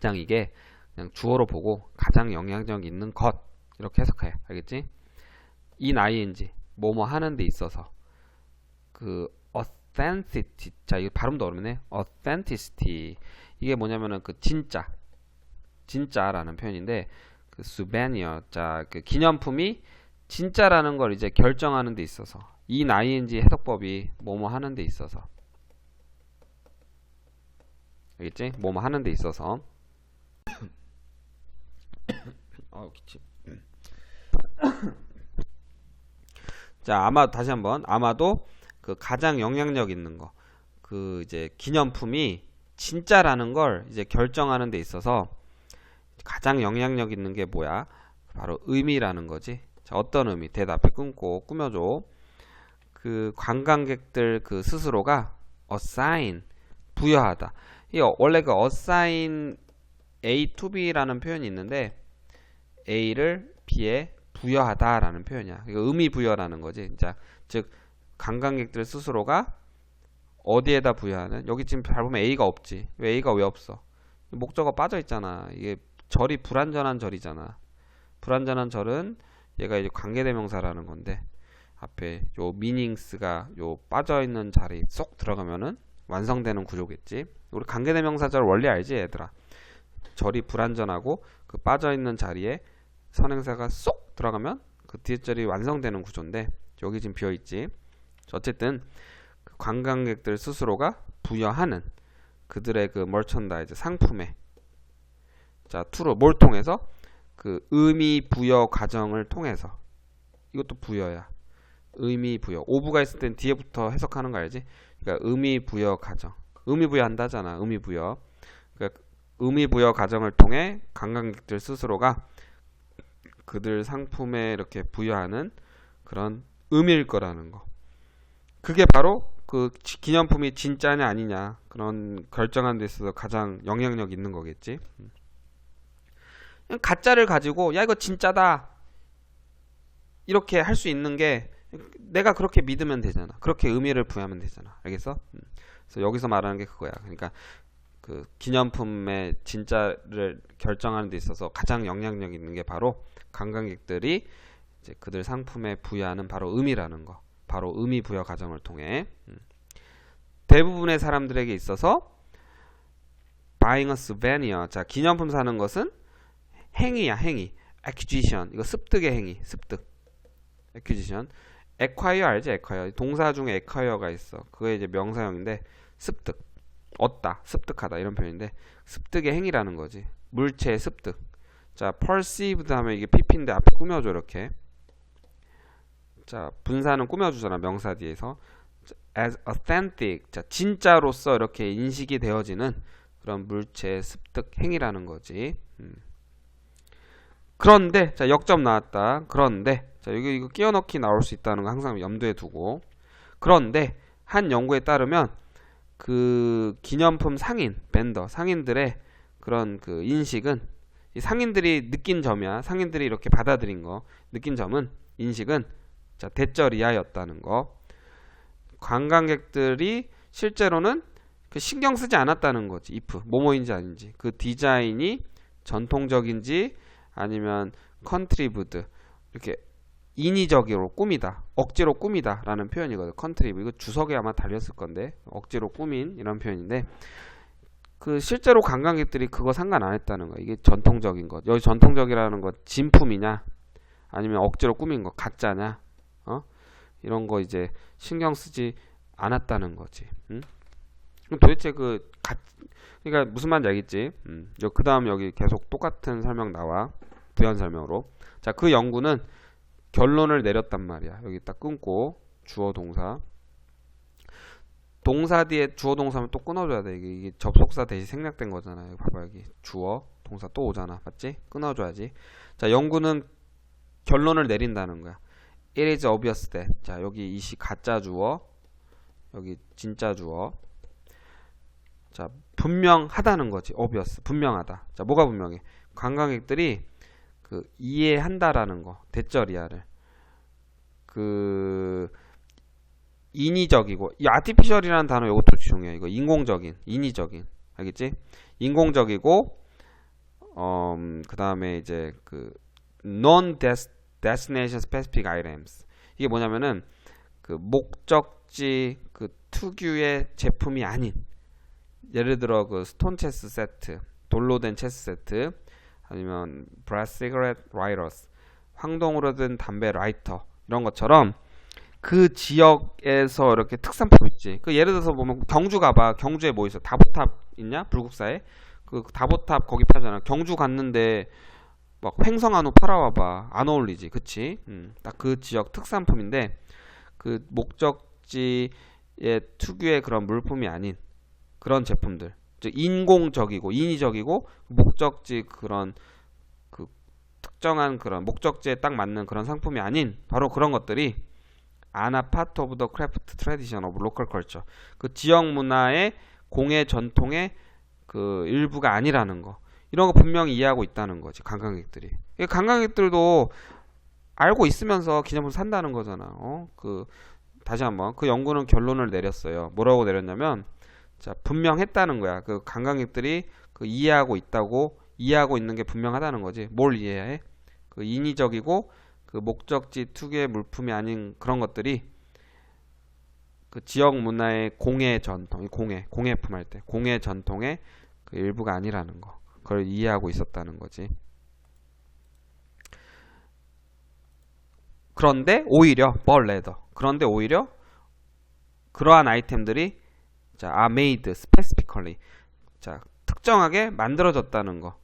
그냥 이게 그냥 주어로 보고 가장 영향력 있는 것 이렇게 해석해. 알겠지? ing 뭐뭐 하는 데 있어서 그 authenticity, 자 이거 발음도 어렵네. authenticity 이게 뭐냐면은 그 진짜라는 표현인데, 그 souvenir, 자 그 기념품이 진짜라는 걸 이제 결정하는 데 있어서 ing 해석법이 뭐뭐 하는 데 있어서, 알겠지? 뭐뭐 하는 데 있어서 기침. 자, 다시 한번. 아마도 그 가장 영향력 있는 거, 그 이제 기념품이 진짜라는 걸 이제 결정하는 데 있어서 가장 영향력 있는 게 뭐야? 바로 의미라는 거지. 자, 어떤 의미? 대답해 끊고 꾸며줘. 그 관광객들 그 스스로가 assign, 부여하다. 이 원래 그 assign A to B라는 표현이 있는데, A를 B에 부여하다라는 표현이야. 이거 의미 부여라는 거지. 자, 즉 관광객들 스스로가 어디에다 부여하는? 여기 지금 잘 보면 A가 없지. 왜 A가 왜 없어? 목적어 빠져 있잖아. 이게 절이 불완전한 절이잖아. 불완전한 절은 얘가 이제 관계대명사라는 건데, 앞에 요 meanings가 요 빠져 있는 자리 쏙 들어가면은 완성되는 구조겠지. 우리 관계대명사절 원리 알지 얘들아? 절이 불완전하고 그 빠져 있는 자리에 선행사가 쏙 들어가면 그 뒤에 절이 완성되는 구조인데 여기 지금 비어있지. 어쨌든 그 관광객들 스스로가 부여하는 그들의 그 멀천다이즈 상품에 자 투로 뭘 통해서 그 의미 부여 과정을 통해서 이것도 부여야. 의미 부여. 오브가 있을 땐 뒤에부터 해석하는 거 알지? 그러니까 의미 부여 과정. 의미 부여한다잖아. 의미 부여. 그러니까 의미 부여 과정을 통해 관광객들 스스로가 그들 상품에 이렇게 부여하는 그런 의미일 거라는 거. 그게 바로 그 기념품이 진짜냐 아니냐 그런 결정하는 데 있어서 가장 영향력 있는 거겠지. 가짜를 가지고 야 이거 진짜다 이렇게 할 수 있는 게 내가 그렇게 믿으면 되잖아. 그렇게 의미를 부여하면 되잖아. 알겠어? 그래서 여기서 말하는 게 그거야. 그러니까 그 기념품의 진짜를 결정하는 데 있어서 가장 영향력 있는 게 바로 관광객들이 이제 그들 상품에 부여하는 바로 의미라는 거. 바로 의미 부여 과정을 통해 대부분의 사람들에게 있어서 buying a souvenir. 자, 기념품 사는 것은 행위야, 행위. acquisition. 이거 습득의 행위. 습득. acquisition. acquire 알지? acquire. 동사 중에 acquire가 있어. 그게 이제 명사형인데 습득. 얻다, 습득하다 이런 표현인데 습득의 행위라는 거지. 물체의 습득. 자, perceived 하면 이게 pp인데 앞에 꾸며줘 이렇게. 자, 분사는 꾸며주잖아 명사 뒤에서. as authentic. 자, 진짜로서 이렇게 인식이 되어지는 그런 물체의 습득 행위라는 거지. 그런데 자 역점 나왔다. 그런데 자 여기 이거 끼워넣기 나올 수 있다는 거 항상 염두에 두고. 그런데 한 연구에 따르면 그 기념품 상인, 벤더, 상인들의 그런 그 인식은 이 상인들이 느낀 점이야. 상인들이 이렇게 받아들인 거, 느낀 점은 인식은 자 대절이하였다는 거. 관광객들이 실제로는 그 신경 쓰지 않았다는 거지. if 뭐뭐인지 아닌지 그 디자인이 전통적인지 아니면 컨트리브드 이렇게 인위적으로 꾸미다, 억지로 꾸미다 라는 표현이거든. 컨트리브 이거 주석에 아마 달렸을 건데 억지로 꾸민 이런 표현인데 그 실제로 관광객들이 그거 상관 안 했다는 거야. 이게 전통적인 것. 여기 전통적이라는 것 진품이냐 아니면 억지로 꾸민 거 가짜냐 이런 거 이제 신경 쓰지 않았다는 거지. 그럼 도대체 그러니까 무슨 말인지 알겠지? 그 다음 여기 계속 똑같은 설명 나와. 부연 설명으로. 자, 그 연구는 결론을 내렸단 말이야. 여기 딱 끊고 주어 동사. 동사 뒤에 주어 동사면 또 끊어줘야 돼. 이게 접속사 대신 생략된 거잖아. 여기 봐봐 여기 주어 동사 또 오잖아. 맞지? 끊어줘야지. 자, 연구는 결론을 내린다는 거야. It is obvious that. 자, 여기 이시 가짜 주어, 여기 진짜 주어. 자, 분명하다는 거지. obvious, 분명하다. 자, 뭐가 분명해? 관광객들이 그 이해한다라는 거, 대절이야를 그 인위적이고 이 artificial이라는 단어 이것도 중요해. 이거 인공적인, 인위적인, 알겠지? 인공적이고 그 다음에 이제 그 non-destination specific items. 이게 뭐냐면은 그 목적지 그 특유의 제품이 아닌, 예를 들어 그 스톤 체스 세트, 돌로 된 체스 세트, 아니면 brass cigarette lighters, 황동으로 된 담배 라이터 이런 것처럼 그 지역에서 이렇게 특산품 있지. 그 예를 들어서 보면 경주 가봐. 경주에 뭐 있어? 다보탑 있냐? 불국사에 그 다보탑 거기 파잖아. 경주 갔는데 막 횡성한우 팔아와봐. 안 어울리지, 그치? 딱 그 지역 특산품인데 그 목적지의 특유의 그런 물품이 아닌 그런 제품들, 즉 인공적이고 인위적이고 목적지 그런 그 특정한 그런 목적지에 딱 맞는 그런 상품이 아닌 바로 그런 것들이 are not part of the craft tradition of local culture. 그 지역 문화의 공예 전통의 그 일부가 아니라는 거. 이런 거 분명히 이해하고 있다는 거지, 관광객들이. 관광객들도 알고 있으면서 기념품 산다는 거잖아. 다시 한번 그 연구는 결론을 내렸어요. 뭐라고 내렸냐면, 자, 분명했다는 거야. 그 관광객들이 그 이해하고 있는 게 분명하다는 거지. 뭘 이해해? 그 인위적이고 그 목적지 특유의 물품이 아닌 그런 것들이 그 지역 문화의 공예 전통, 공예품 할 때 공예 전통의 그 일부가 아니라는 거. 그걸 이해하고 있었다는 거지. 그런데 오히려 but rather 그런데 오히려 그러한 아이템들이 자 are made specifically 자 특정하게 만들어졌다는 거.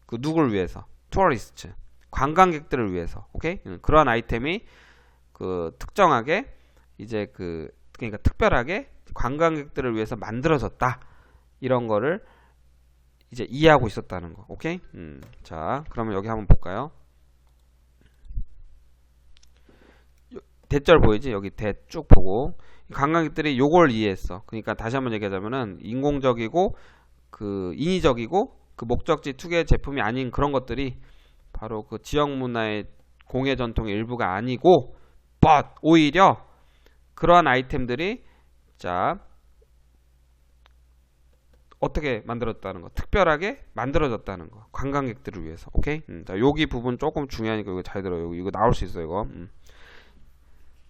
그 누굴 위해서? tourists 관광객들을 위해서. 오케이? 그러한 아이템이 그 특정하게 이제 그러니까 특별하게 관광객들을 위해서 만들어졌다. 이런 거를 이제 이해하고 있었다는 거. 오케이? 자, 그러면 여기 한번 볼까요? 대절 보이지? 여기 대 쭉 보고 관광객들이 요걸 이해했어. 그러니까 다시 한번 얘기하자면은 인공적이고 그 인위적이고 그 목적지 투기의 제품이 아닌 그런 것들이 바로 그 지역 문화의 공예 전통의 일부가 아니고 but 오히려 그러한 아이템들이 자 어떻게 만들었다는 거 특별하게 만들어졌다는 거 관광객들을 위해서. 오케이? 자 여기 부분 조금 중요하니까 이거 잘 들어요. 이거 나올 수 있어 이거.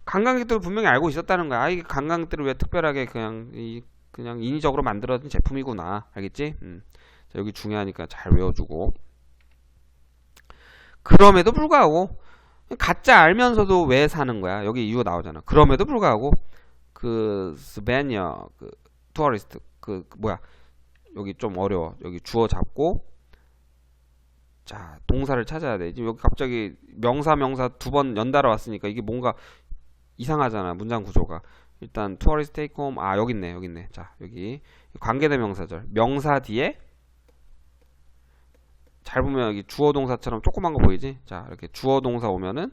관광객들 분명히 알고 있었다는 거야. 아, 이게 관광객들을 왜 특별하게 그냥 인위적으로 만들어진 제품이구나. 알겠지? 자, 여기 중요하니까 잘 외워주고. 그럼에도 불구하고 가짜 알면서도 왜 사는 거야? 여기 이유 나오잖아. 그럼에도 불구하고 그 스페니어 그 투어리스트 뭐야? 여기 좀 어려워. 여기 주어 잡고 자 동사를 찾아야 돼. 지금 여기 갑자기 명사 두 번 연달아 왔으니까 이게 뭔가 이상하잖아. 문장 구조가. 일단 tourist take home 아 여기 있네. 자 여기 관계대명사절 명사 뒤에 잘 보면 여기 주어 동사처럼 조그만 거 보이지? 자 이렇게 주어 동사 오면은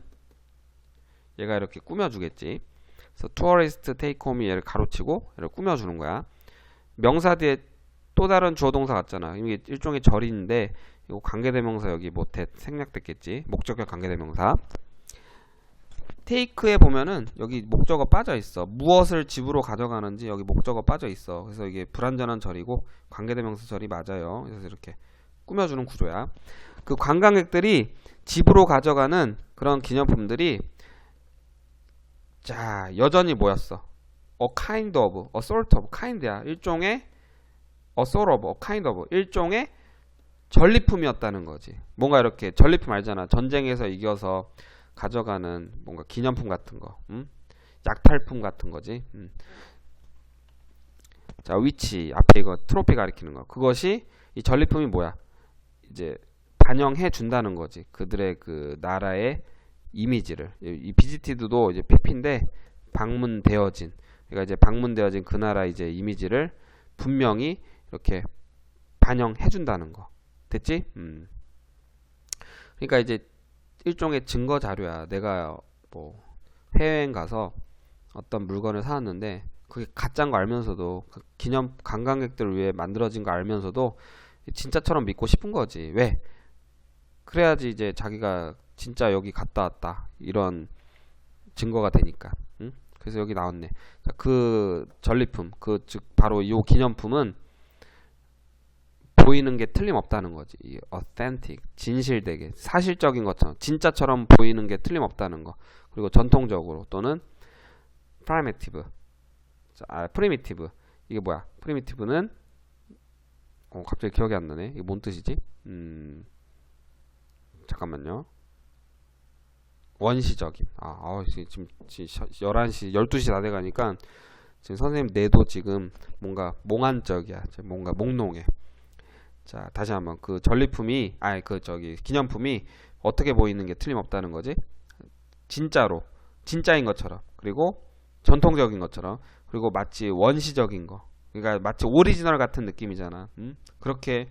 얘가 이렇게 꾸며주겠지. 그래서 tourist take home이 얘를 가로치고 얘를 꾸며주는 거야. 명사 뒤에 또 다른 주어 동사 같잖아. 이게 일종의 절인데 이거 관계대명사 여기 뭐 생략됐겠지. 목적격 관계대명사. take에 보면은 여기 목적어 빠져 있어. 무엇을 집으로 가져가는지 여기 목적어 빠져 있어. 그래서 이게 불완전한 절이고 관계대명사 절이 맞아요. 그래서 이렇게 꾸며주는 구조야. 그 관광객들이 집으로 가져가는 그런 기념품들이 자 여전히 뭐였어? a kind of, a sort of, kind야. 일종의 a sort of, a kind of 일종의 전리품이었다는 거지. 뭔가 이렇게 전리품 알잖아. 전쟁에서 이겨서 가져가는 뭔가 기념품 같은 거, 약탈품 같은 거지. 자, 위치 앞에 이거 트로피 가리키는 거. 그것이 이 전리품이 뭐야? 이제 반영해 준다는 거지. 그들의 그 나라의 이미지를. 이 비지티드도 이제 PP인데 방문되어진. 그러니까 이제 방문되어진 그 나라 이제 이미지를 분명히 이렇게 반영해 준다는 거. 됐지? 그러니까 이제 일종의 증거 자료야. 내가 뭐 해외여행 가서 어떤 물건을 사왔는데 그게 가짜인 거 알면서도 그 기념 관광객들을 위해 만들어진 거 알면서도 진짜처럼 믿고 싶은 거지. 왜? 그래야지 이제 자기가 진짜 여기 갔다 왔다 이런 증거가 되니까. 응? 그래서 여기 나왔네. 자, 그 전리품, 즉 바로 이 기념품은 보이는 게 틀림없다는 거지. 이 authentic, 진실되게, 사실적인 것처럼, 진짜처럼 보이는 게 틀림없다는 거. 그리고 전통적으로 또는 primitive. primitive. 이게 뭐야? primitive는 갑자기 기억이 안 나네. 이게 뭔 뜻이지? 잠깐만요. 원시적인. 지금 11시, 12시 다 돼가니까 지금 선생님 뇌도 지금 뭔가 몽환적이야. 뭔가 몽롱해. 자, 다시 한번 그 전리품이 기념품이 어떻게 보이는 게 틀림없다는 거지? 진짜로, 진짜인 것처럼, 그리고 전통적인 것처럼, 그리고 마치 원시적인 거, 그러니까 마치 오리지널 같은 느낌이잖아. 그렇게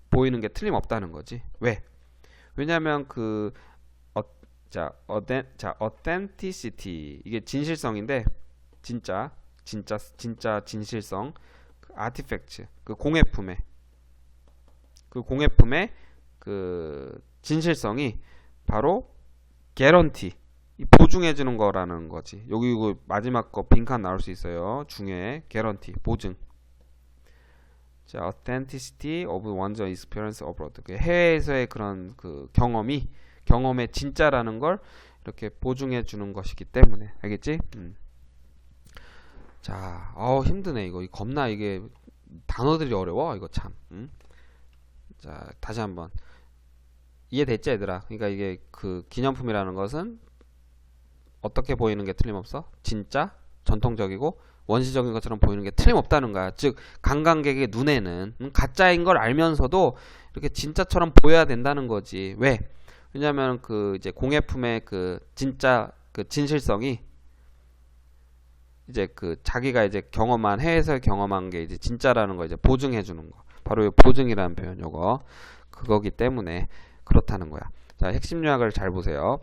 보이는 게 틀림없다는 거지. 왜? 왜냐면 authenticity 이게 진실성인데 진짜 진실성, artifacts 그 공예품의 그 진실성이 바로 guarantee 보증해 주는 거라는 거지. 여기 이거 마지막 거 빈칸 나올 수 있어요. 중에 guarantee 보증. 자, authenticity of one's experience abroad. 해외에서의 그런 그 경험의 진짜라는 걸 이렇게 보증해 주는 것이기 때문에. 알겠지? 자, 힘드네 이거. 겁나 이게 단어들이 어려워. 이거 참. 자, 다시 한번 이해됐지 얘들아? 그러니까 이게 그 기념품이라는 것은 어떻게 보이는 게 틀림없어? 진짜, 전통적이고 원시적인 것처럼 보이는 게 틀림없다는 거야. 즉 관광객의 눈에는 가짜인 걸 알면서도 이렇게 진짜처럼 보여야 된다는 거지. 왜? 왜냐하면 그 이제 공예품의 그 진짜 그 진실성이 이제 그 자기가 이제 경험한 해외에서 경험한 게 이제 진짜라는 거 이제 보증해 주는 거. 바로 이 보증이라는 표현 요거 그거기 때문에 그렇다는 거야. 자, 핵심 요약을 잘 보세요.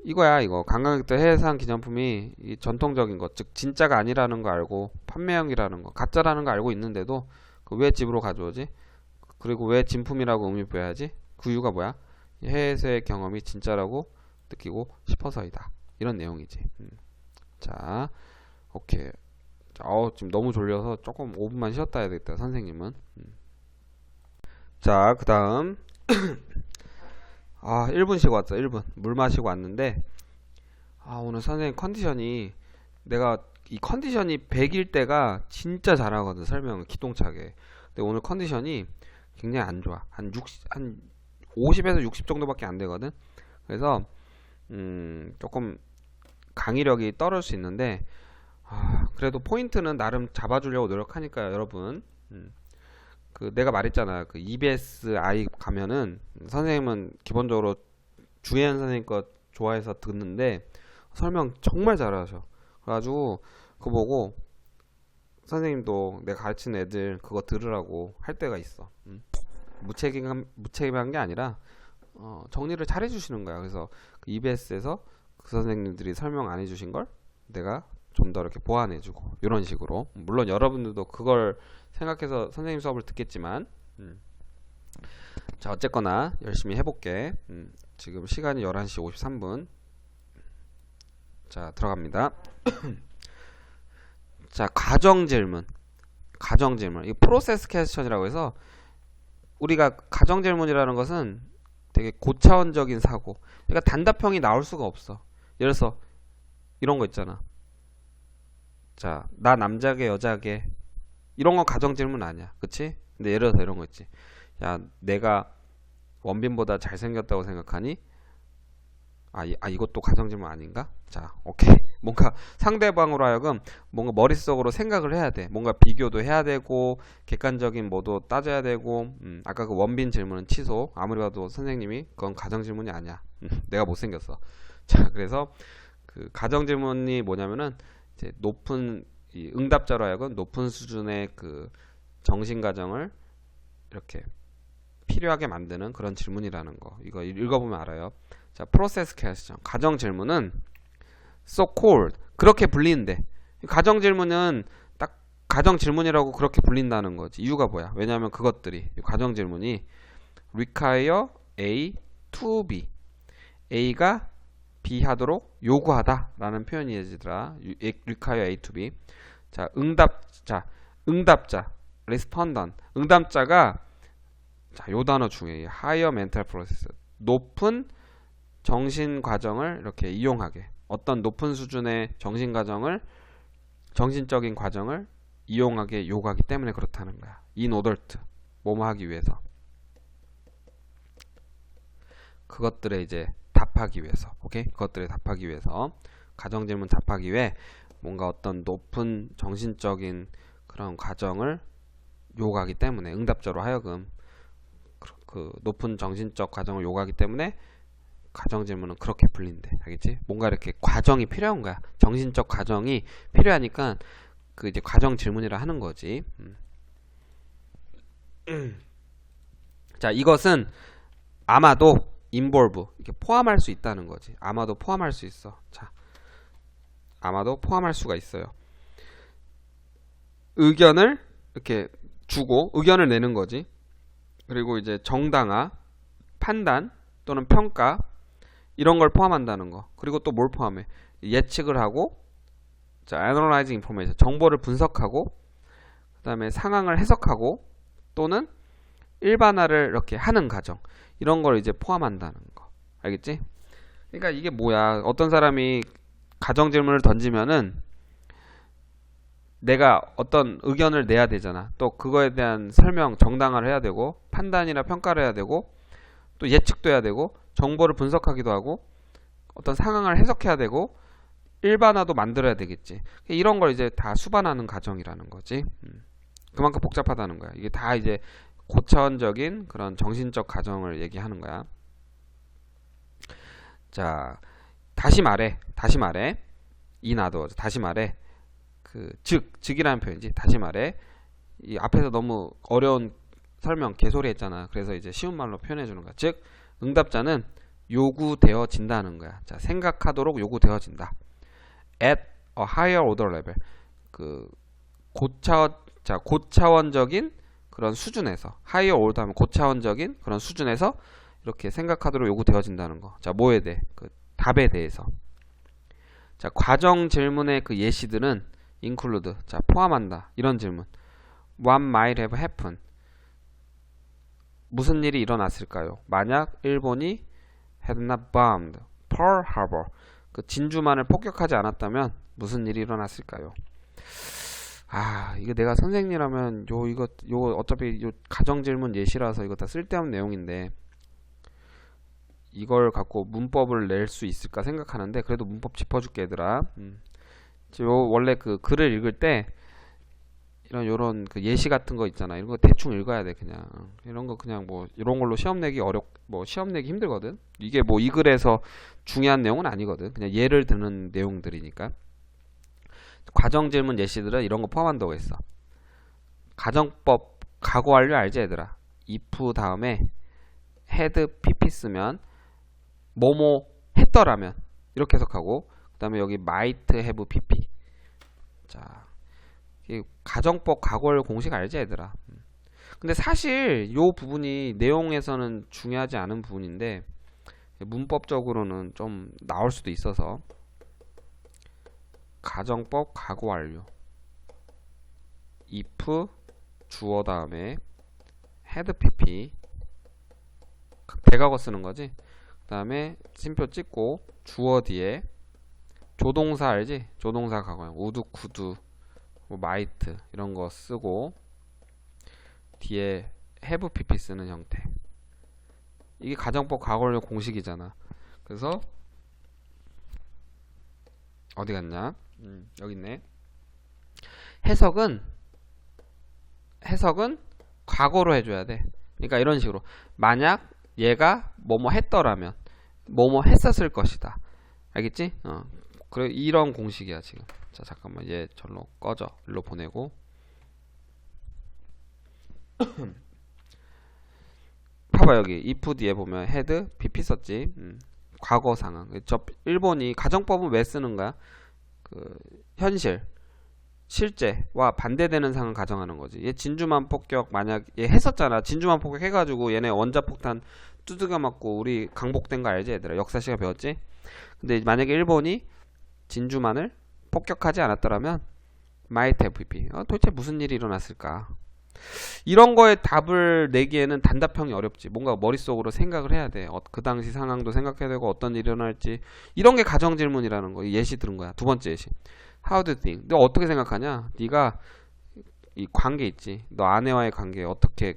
이거야 이거 관광객들 해외산 기념품이 이 전통적인 것, 즉 진짜가 아니라는 거 알고 판매형이라는 거, 가짜라는 거 알고 있는데도 그 왜 집으로 가져오지? 그리고 왜 진품이라고 의미 부여하지? 그 이유가 뭐야? 해외에서의 경험이 진짜라고 느끼고 싶어서이다. 이런 내용이지. 자, 오케이. 자, 지금 너무 졸려서 조금 5분만 쉬었다 해야 되겠다, 선생님은. 자, 그 다음. 1분 쉬고 왔어, 1분. 물 마시고 왔는데, 오늘 선생님 컨디션이, 내가 이 컨디션이 100일 때가 진짜 잘하거든, 설명을 기똥차게. 근데 오늘 컨디션이 굉장히 안 좋아. 한 50에서 60 정도밖에 안 되거든. 그래서, 조금 강의력이 떨어질 수 있는데, 그래도 포인트는 나름 잡아주려고 노력하니까요, 여러분. 그 내가 말했잖아. 그 EBS I 가면은 선생님은 기본적으로 주혜연 선생님 거 좋아해서 듣는데 설명 정말 잘하셔. 그래가지고 그거 보고 선생님도 내가 가르치는 애들 그거 들으라고 할 때가 있어. 무책임한 게 아니라 정리를 잘 해주시는 거야. 그래서 그 EBS에서 그 선생님들이 설명 안 해주신 걸 내가 좀 더 이렇게 보완해주고 이런 식으로. 물론 여러분들도 그걸 생각해서 선생님 수업을 듣겠지만 자, 어쨌거나 열심히 해볼게. 지금 시간이 11시 53분. 자, 들어갑니다. 자, 가정질문. 이 프로세스 퀘스천이라고 해서 우리가 가정질문이라는 것은 되게 고차원적인 사고, 그러니까 단답형이 나올 수가 없어. 예를 들어서 이런 거 있잖아. 자, 나 남자게 여자게, 이런 건 가정질문 아니야, 그치? 근데 예를 들어서 이런 거 있지. 야, 내가 원빈보다 잘생겼다고 생각하니? 이것도 가정질문 아닌가? 자, 오케이. 뭔가 상대방으로 하여금 뭔가 머릿속으로 생각을 해야 돼. 뭔가 비교도 해야 되고 객관적인 뭐도 따져야 되고. 아까 그 원빈 질문은 취소. 아무리 봐도 선생님이 그건 가정질문이 아니야. 내가 못생겼어. 자, 그래서 그 가정질문이 뭐냐면은 이제 높은 이 응답자로 하여금 높은 수준의 그 정신과정을 이렇게 필요하게 만드는 그런 질문이라는 거. 이거 읽어보면 알아요. 자, 프로세스 퀘스천. 가정 질문은 so called, 그렇게 불리는데, 가정 질문은 딱 가정 질문이라고 그렇게 불린다는 거지. 이유가 뭐야? 왜냐하면 그것들이 가정 질문이 require A to B, A가 B 하도록 요구하다라는 표현이 얘들아. require A to B. 자, 응답자 respondent. 응답자가 자, 요 단어 중요해. higher mental process. 높은 정신 과정을 이렇게 이용하게, 어떤 높은 수준의 정신적인 과정을 이용하게 요구하기 때문에 그렇다는 거야. in order to, 뭐뭐 하기 위해서, 그것들에 이제 답하기 위해서. 오케이? 그것들에 답하기 위해서, 가정 질문 답하기 위해 뭔가 어떤 높은 정신적인 그런 과정을 요구하기 때문에, 응답자로 하여금 그 높은 정신적 과정을 요구하기 때문에 가정 질문은 그렇게 불린대. 알겠지? 뭔가 이렇게 과정이 필요한 거야. 정신적 과정이 필요하니까 그 이제 가정 질문이라 하는 거지. 자, 이것은 아마도 involve, 이렇게 포함할 수 있다는 거지. 아마도 포함할 수 있어. 자, 아마도 포함할 수가 있어요. 의견을 이렇게 주고 의견을 내는 거지. 그리고 이제 정당화, 판단 또는 평가, 이런 걸 포함한다는 거. 그리고 또 뭘 포함해? 예측을 하고, 자, analyzing information, 정보를 분석하고, 그 다음에 상황을 해석하고, 또는 일반화를 이렇게 하는 과정, 이런 걸 이제 포함한다는 거. 알겠지? 그러니까 이게 뭐야? 어떤 사람이 가정 질문을 던지면은 내가 어떤 의견을 내야 되잖아. 또 그거에 대한 설명, 정당화를 해야 되고, 판단이나 평가를 해야 되고, 또 예측도 해야 되고, 정보를 분석하기도 하고, 어떤 상황을 해석해야 되고 일반화도 만들어야 되겠지. 이런 걸 이제 다 수반하는 과정이라는 거지. 그만큼 복잡하다는 거야. 이게 다 이제 고차원적인 그런 정신적 과정을 얘기하는 거야. 자, 다시 말해. 다시 말해. 즉이라는 표현이지. 다시 말해. 이 앞에서 너무 어려운 설명, 개소리 했잖아. 그래서 이제 쉬운 말로 표현해 주는 거야. 즉, 응답자는 요구되어진다는 거야. 자, 생각하도록 요구되어진다. At a higher order level. 고차원적인 그런 수준에서, higher order 하면 고차원적인 그런 수준에서 이렇게 생각하도록 요구되어진다는 거. 자, 뭐에 대해? 답에 대해서. 자, 과정 질문의 그 예시들은 include, 자, 포함한다. 이런 질문. What might have happened? 무슨 일이 일어났을까요? 만약 일본이 had not bombed Pearl Harbor, 진주만을 폭격하지 않았다면 무슨 일이 일어났을까요? 이거 내가 선생님이라면 이거 어차피 가정 질문 예시라서 이거 다 쓸데없는 내용인데 이걸 갖고 문법을 낼 수 있을까 생각하는데 그래도 문법 짚어줄게 얘들아. 원래 글을 읽을 때 이런 예시 같은 거 있잖아. 이런 거 대충 읽어야 돼 그냥. 이런 거 그냥 이런 걸로 시험 내기 시험 내기 힘들거든. 이게 이 글에서 중요한 내용은 아니거든. 그냥 예를 드는 내용들이니까. 과정 질문 예시들은 이런 거 포함한다고 했어. 가정법 과거 완료 알지 얘들아? if 다음에 had pp 쓰면 뭐뭐 했더라면 이렇게 해석하고 그 다음에 여기 might have pp. 자, 가정법 과거 완료 공식 알지 얘들아? 근데 사실 요 부분이 내용에서는 중요하지 않은 부분인데 문법적으로는 좀 나올 수도 있어서 가정법 과거 완료 if 주어 다음에 had pp 대각어 쓰는 거지. 그 다음에 심표 찍고 주어 뒤에 조동사 알지? 조동사 과거형 would, could, might 이런 거 쓰고 뒤에 have pp 쓰는 형태. 이게 가정법 과거 완료 공식이잖아. 그래서 어디 갔냐? 여기 있네. 해석은 과거로 해줘야 돼. 그러니까 이런 식으로 만약 얘가 뭐뭐 했더라면 뭐뭐 했었을 것이다. 알겠지? 그래 이런 공식이야 지금. 자 잠깐만 얘 절로 꺼져. 일로 보내고. 봐봐 여기 if 뒤에 보면 had pp 썼지. 과거 상황. 일본이 가정법은 왜 쓰는 거야? 현실, 실제와 반대되는 상황 가정하는 거지. 얘 진주만 폭격 만약 얘 했었잖아. 진주만 폭격 해가지고 얘네 원자폭탄 두들겨 맞고 우리 강복된 거 알지 얘들아? 역사 시간 배웠지? 근데 만약에 일본이 진주만을 폭격하지 않았더라면 might have pp. 도대체 무슨 일이 일어났을까? 이런 거에 답을 내기에는 단답형이 어렵지. 뭔가 머릿속으로 생각을 해야 돼. 그 당시 상황도 생각해야 되고 어떤 일이 일어날지. 이런 게 가정 질문이라는 거. 예시 들은 거야. 두 번째 예시. How do you think? 너 어떻게 생각하냐? 네가 이 관계 있지. 너 아내와의 관계 어떻게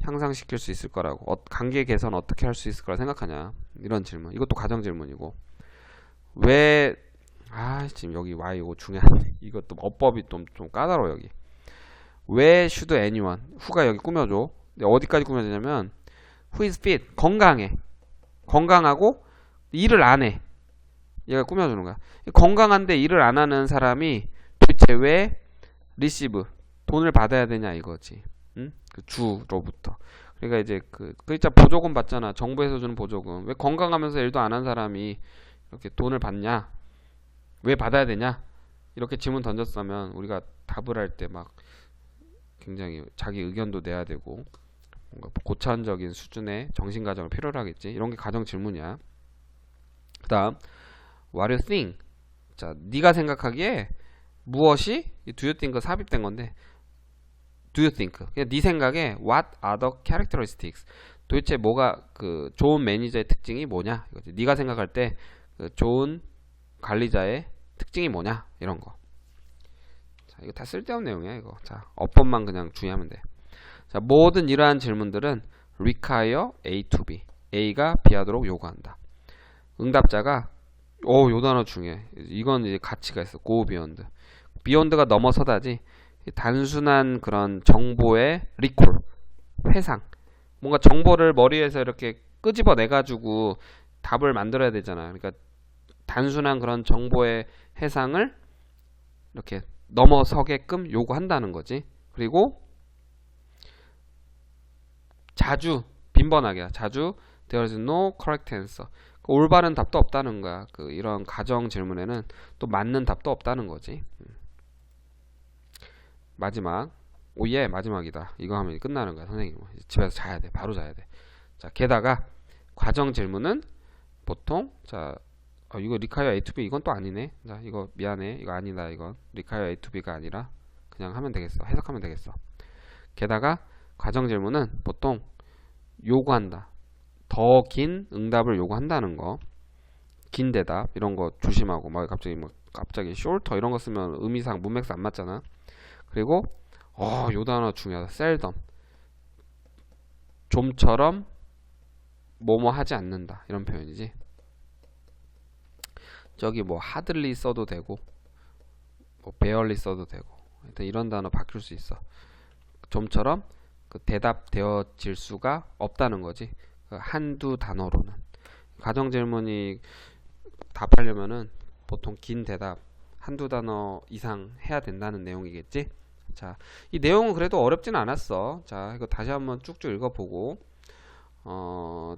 향상시킬 수 있을 거라고. 관계 개선 어떻게 할 수 있을 거라 생각하냐? 이런 질문. 이것도 가정 질문이고. 왜 지금 여기 와 이거 중요한데. 이것도 어법이 좀 까다로워 여기. 왜 should anyone? who가 여기 꾸며줘. 근데 어디까지 꾸며지냐면 who is fit? 건강해. 건강하고 일을 안 해. 얘가 꾸며주는 거야. 건강한데 일을 안 하는 사람이 도대체 왜 receive? 돈을 받아야 되냐 이거지. 응? 주로부터. 그러니까 이제 글자 보조금 받잖아. 정부에서 주는 보조금. 왜 건강하면서 일도 안 한 사람이 이렇게 돈을 받냐? 왜 받아야 되냐? 이렇게 질문 던졌으면 우리가 답을 할 때 막 굉장히 자기 의견도 내야 되고 뭔가 고차원적인 수준의 정신 과정을 필요로 하겠지. 이런 게 가정 질문이야. 그다음 what do you think? 자, 네가 생각하기에 무엇이 do you think 삽입된 건데 do you think? 그냥 네 생각에 what are the characteristics? 도대체 뭐가 좋은 매니저의 특징이 뭐냐? 이거지. 네가 생각할 때 좋은 관리자의 특징이 뭐냐? 이런 거. 이거 다 쓸데없는 내용이야 이거. 자, 어법만 그냥 주의하면 돼. 자, 모든 이러한 질문들은 require A to B. A가 B하도록 요구한다. 응답자가 요 단어 중에 이건 이제 가치가 있어. go beyond. beyond가 넘어서다지. 단순한 그런 정보의 리콜, 회상. 뭔가 정보를 머리에서 이렇게 끄집어내 가지고 답을 만들어야 되잖아. 그러니까 단순한 그런 정보의 해상을 이렇게 넘어서게끔 요구한다는 거지. 그리고 자주, 빈번하게, 자주 there is no correct answer. 올바른 답도 없다는 거야. 이런 가정 질문에는 또 맞는 답도 없다는 거지. 마지막. 오예, 마지막이다. 이거 하면 끝나는 거야, 선생님. 집에서 자야 돼. 바로 자야 돼. 자, 게다가 과정 질문은 보통 이거 require A to B 이건 또 아니네. 자, 이거 미안해. 이거 아니다. 이건 require A to B가 아니라 그냥 하면 되겠어. 해석하면 되겠어. 게다가 과정 질문은 보통 요구한다. 더 긴 응답을 요구한다는 거. 긴 대답 이런 거 조심하고 갑자기 shorter 이런 거 쓰면 의미상 문맥상 안 맞잖아. 그리고 요 단어 중요하다. seldom. 좀처럼 뭐뭐 하지 않는다. 이런 표현이지. 저기 hardly 써도 되고 barely 써도 되고 일단 이런 단어 바뀔 수 있어. 좀처럼 대답되어질 수가 없다는 거지. 한두 단어로는. 가정 질문이 답하려면은 보통 긴 대답 한두 단어 이상 해야 된다는 내용이겠지. 자, 이 내용은 그래도 어렵진 않았어. 자, 이거 다시 한번 쭉쭉 읽어보고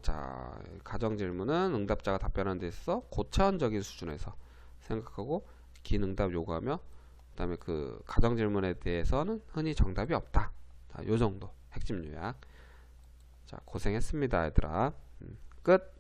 자, 가정 질문은 응답자가 답변하는 데 있어서 고차원적인 수준에서 생각하고 긴 응답 요구하며 그다음에 그 가정 질문에 대해서는 흔히 정답이 없다. 자, 요 정도 핵심 요약. 자, 고생했습니다, 얘들아. 끝.